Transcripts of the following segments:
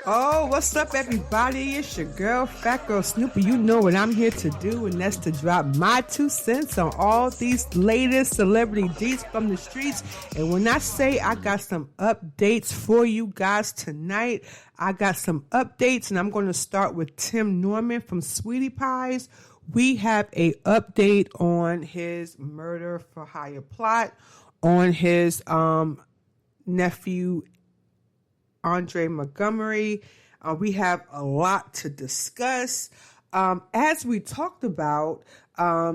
Oh, what's up, everybody? It's your girl, Fat Girl Snoopy. You know what I'm here to do, and that's to drop my 2 cents on all these latest celebrity deets from the streets. And when I say I got some updates for you guys tonight, I got some updates, and I'm going to start with Tim Norman from Sweetie Pies. We have a update on his murder for hire plot, on his nephew Andre Montgomery. We have a lot to discuss. As we talked about,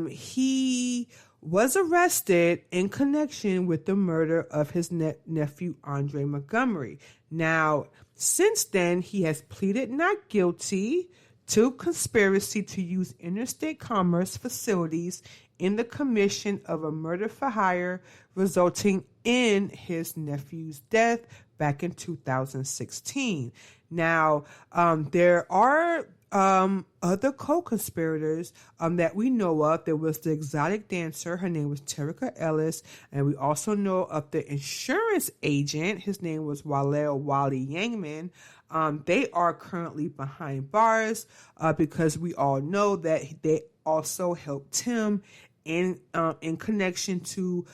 he was arrested in connection with the murder of his nephew Andre Montgomery. Now, since then, he has pleaded not guilty to conspiracy to use interstate commerce facilities in the commission of a murder for hire, resulting in his nephew's death back in 2016. Now, there are other co-conspirators that we know of. There was the exotic dancer. Her name was Terica Ellis. And we also know of the insurance agent. His name was Walel Wally Yangman. They are currently behind bars because we all know that they also helped him in connection to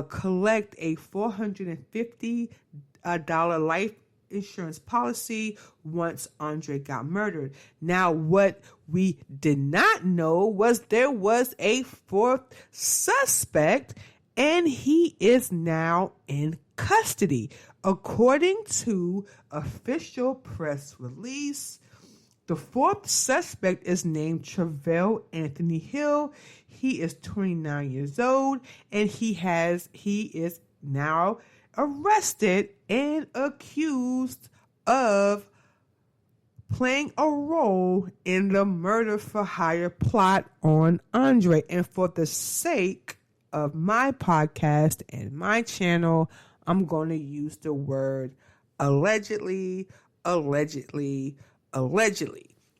collect a $450 life insurance policy once Andre got murdered. Now, what we did not know was there was a fourth suspect, and he is now in custody. According to official press release, the fourth suspect is named Travell Anthony Hill. He is 29 years old, and he is now arrested and accused of playing a role in the murder for hire plot on Andre. And for the sake of my podcast and my channel, I'm going to use the word allegedly.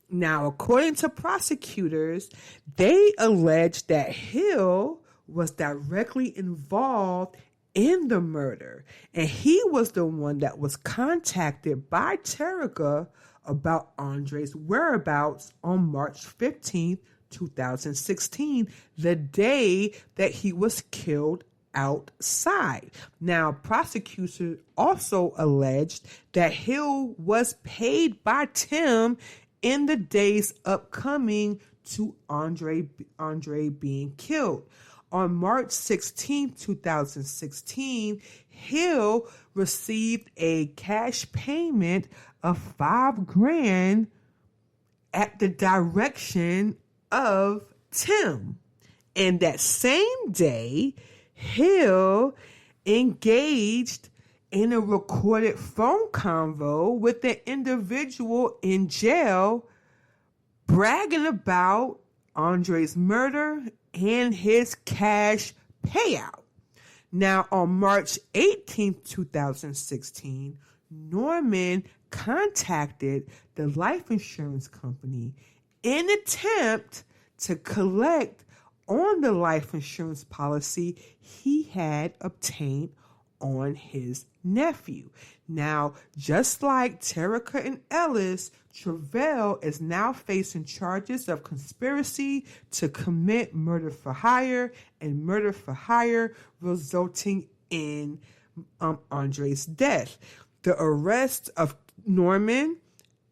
Now, according to prosecutors, they allege that Hill was directly involved in the murder, and he was the one that was contacted by Terica about Andre's whereabouts on March 15th, 2016, the day that he was killed outside. Now, prosecutors also alleged that Hill was paid by Tim in the days upcoming to Andre being killed. On March 16, 2016, Hill received a cash payment of $5,000 at the direction of Tim. And that same day, Hill engaged in a recorded phone convo with an individual in jail, bragging about Andre's murder and his cash payout. Now, on March 18, 2016, Norman contacted the life insurance company in an attempt to collect on the life insurance policy he had obtained on his nephew. Now, just like Terica and Ellis, Travell is now facing charges of conspiracy to commit murder for hire and murder for hire, resulting in Andre's death. The arrests of Norman,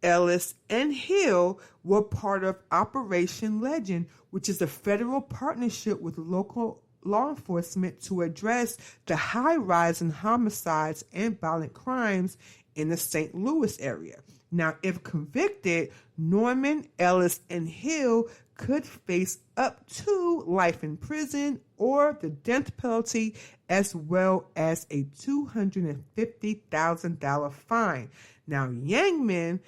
Ellis, and Hill were part of Operation Legend, which is a federal partnership with local law enforcement to address the high rise in homicides and violent crimes in the St. Louis area. Now, if convicted, Norman, Ellis, and Hill could face up to life in prison or the death penalty, as well as a $250,000 fine. Now, Yangman,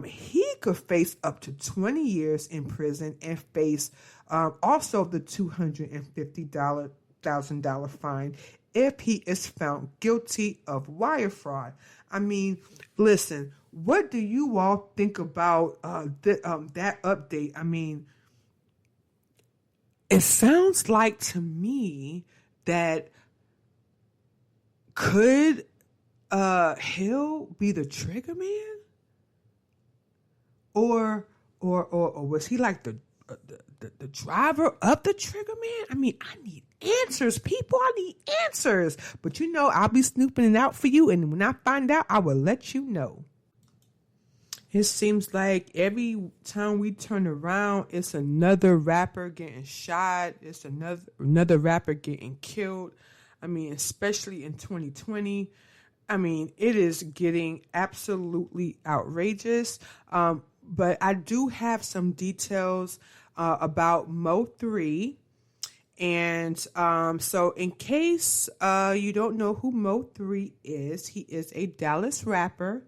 he could face up to 20 years in prison and face also the $250,000 fine if he is found guilty of wire fraud. I mean, listen, what do you all think about that update? I mean, it sounds like to me that could Hill be the trigger man? Or was he like the driver of the trigger man? I mean, I need answers, people. I need answers. But I'll be snooping it out for you, and when I find out, I will let you know. It seems like every time we turn around, it's another rapper getting shot. It's another rapper getting killed. I mean, especially in 2020. I mean, it is getting absolutely outrageous. But I do have some details about Mo3. And so in case you don't know who Mo3 is, he is a Dallas rapper.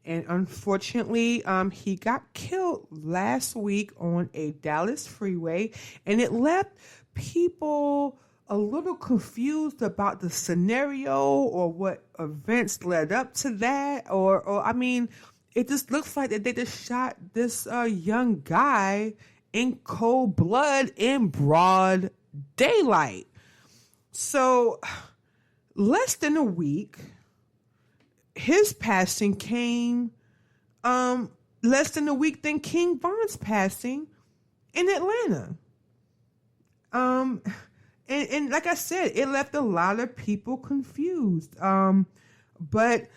And unfortunately, he got killed last week on a Dallas freeway. And it left people a little confused about the scenario or what events led up to that. Or I mean, it just looks like that they just shot this young guy in cold blood in broad daylight. So less than a week, his passing came less than a week than King Von's passing in Atlanta. And like I said, it left a lot of people confused. But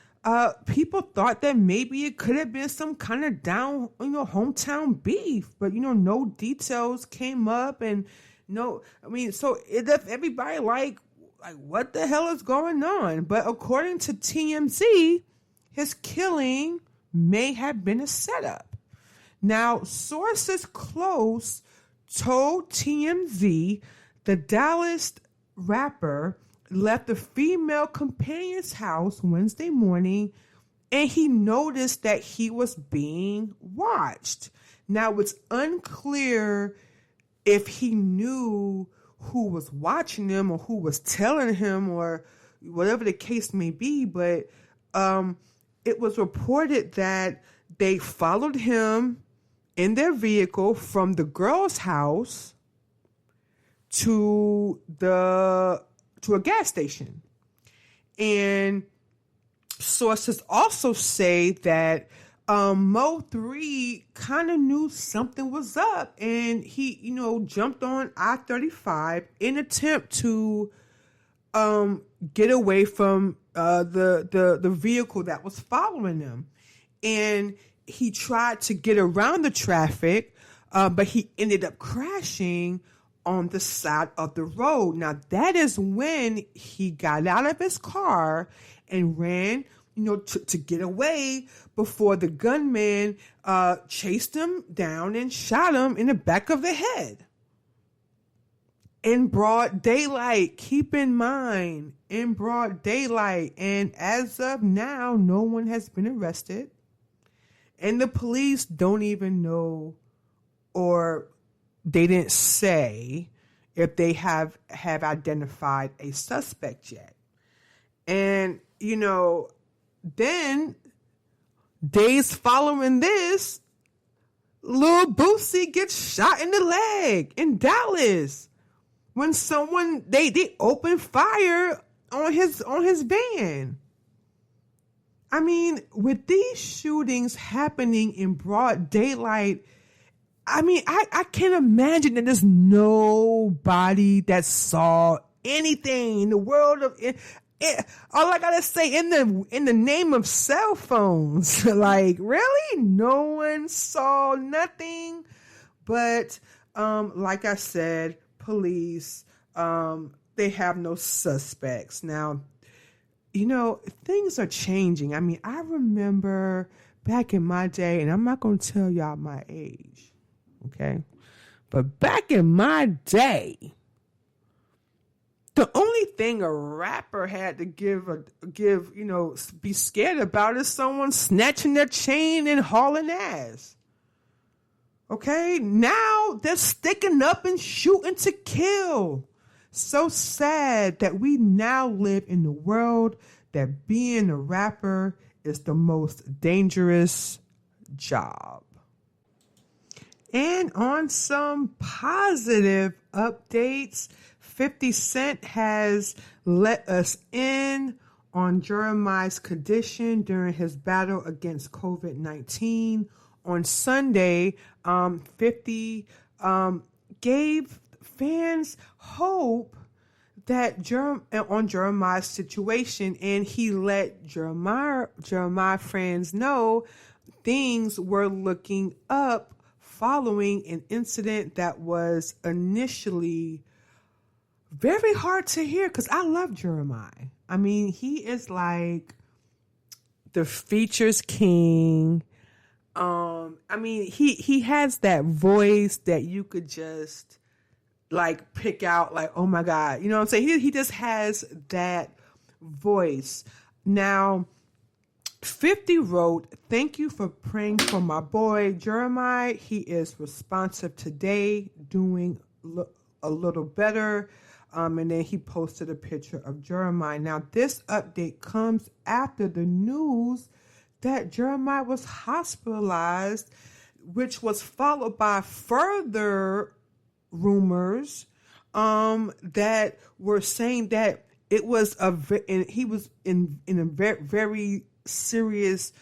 people thought that maybe it could have been some kind of hometown beef, but no details came up, and so it left everybody like what the hell is going on? But according to TMZ, his killing may have been a setup. Now, sources close told TMZ the Dallas rapper left the female companion's house Wednesday morning, and he noticed that he was being watched. Now, it's unclear if he knew who was watching him or who was telling him or whatever the case may be, but it was reported that they followed him in their vehicle from the girl's house to a gas station. And sources also say that Mo3 kind of knew something was up, and he, jumped on I-35 in attempt to get away from the vehicle that was following them. And he tried to get around the traffic, but he ended up crashing on the side of the road. Now, that is when he got out of his car and ran, to get away before the gunman chased him down and shot him in the back of the head. In broad daylight, keep in mind, in broad daylight. And as of now, no one has been arrested. And the police don't even know, or they didn't say if they have identified a suspect yet. And, then days following this, Lil Boosie gets shot in the leg in Dallas when someone they opened fire on his van. I mean, with these shootings happening in broad daylight, I mean, I can't imagine that there's nobody that saw anything in the world of it. All I gotta say, in the name of cell phones, like, really, no one saw nothing. But like I said, police, they have no suspects now. Things are changing. I mean, I remember back in my day, and I'm not gonna tell y'all my age, okay? But back in my day, the only thing a rapper had to be scared about is someone snatching their chain and hauling ass. Okay? Now they're sticking up and shooting to kill. So sad that we now live in the world that being a rapper is the most dangerous job. And on some positive updates, 50 Cent has let us in on Jeremih's condition during his battle against COVID-19 on Sunday, 50 gave fans hope that on Jeremiah's situation, and he let Jeremiah friends know things were looking up following an incident that was initially very hard to hear, because I love Jeremiah. I mean, he is like the features king. I mean, he has that voice that you could just like pick out, like, oh my God, you know what I'm saying? He just has that voice. Now, 50 wrote, "Thank you for praying for my boy Jeremiah. He is responsive today, doing a little better." And then he posted a picture of Jeremiah. Now, this update comes after the news that Jeremiah was hospitalized, which was followed by further rumors that were saying that it was he was in a very, very serious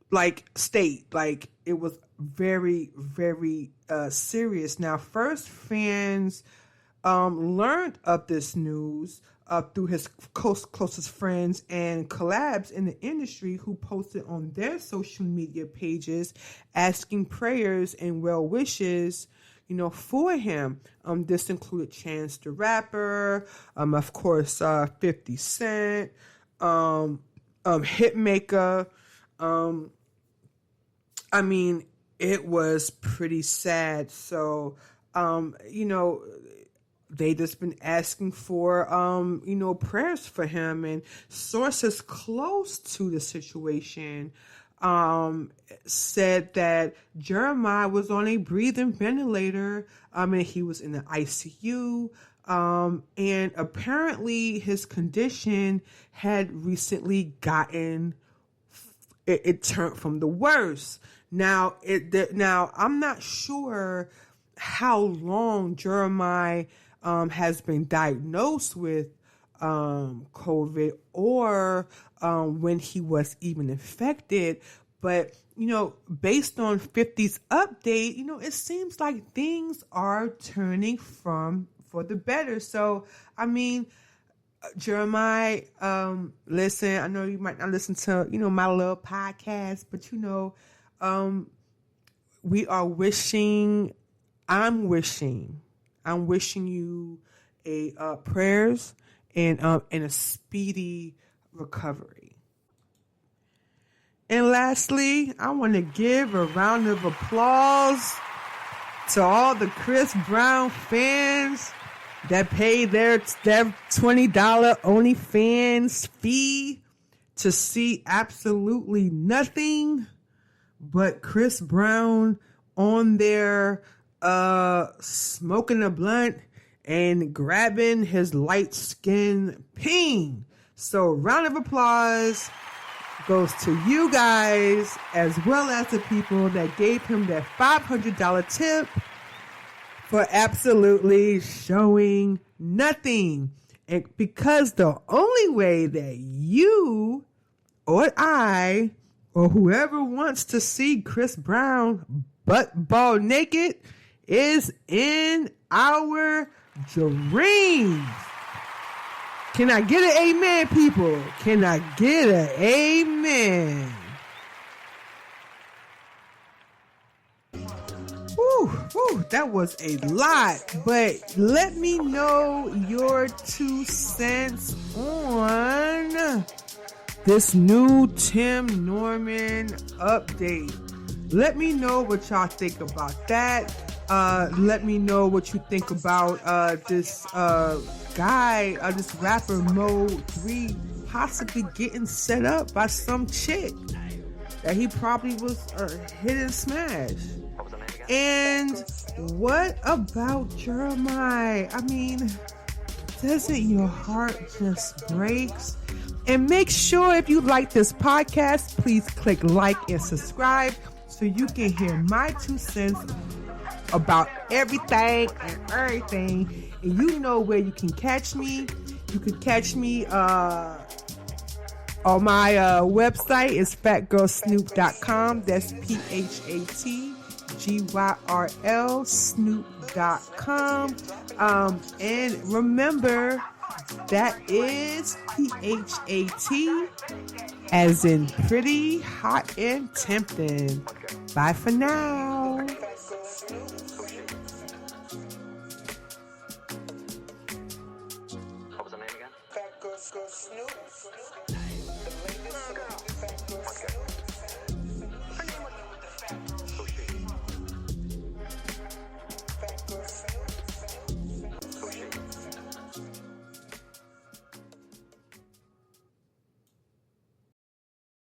like state. Like, it was very, very serious. Now, first fans learned of this news through his closest friends and collabs in the industry, who posted on their social media pages asking prayers and well wishes, for him. This included Chance the Rapper, of course, 50 Cent, Hitmaker. I mean, it was pretty sad. So, they just been asking for, prayers for him, and sources close to the situation said that Jeremiah was on a breathing ventilator. And he was in the ICU. And apparently his condition had recently gotten, it turned from the worst. Now, I'm not sure how long Jeremiah has been diagnosed with COVID, or when he was even infected. But, based on 50's update, it seems like things are turning for the better. So, I mean, Jeremiah, listen, I know you might not listen to, my little podcast, but, we are wishing, I'm wishing you prayers and a speedy recovery. And lastly, I want to give a round of applause to all the Chris Brown fans that paid their $20 OnlyFans fee to see absolutely nothing but Chris Brown on there smoking a blunt and grabbing his light-skinned peen. So, round of applause goes to you guys, as well as the people that gave him that $500 tip for absolutely showing nothing. And because the only way that you or I or whoever wants to see Chris Brown butt ball naked is in our dreams. Can I get an amen, people? Can I get an amen? Whew, that was a lot, but let me know your 2 cents on this new Tim Norman update. Let me know what y'all think about that. Let me know what you think about this guy, this rapper Mo3, possibly getting set up by some chick that he probably was hit and smash. And what about Jeremiah? I mean, doesn't your heart just breaks? And make sure, if you like this podcast, please click like and subscribe so you can hear my 2 cents about everything and everything. And you know where you can catch me. You can catch me On my website is PhatGyrlSnoop.com. That's PhatGyrl Snoop.com. And remember, that is PHAT as in pretty, hot, and tempting. Bye for now. What was the name again? PhatGyrlSnoop.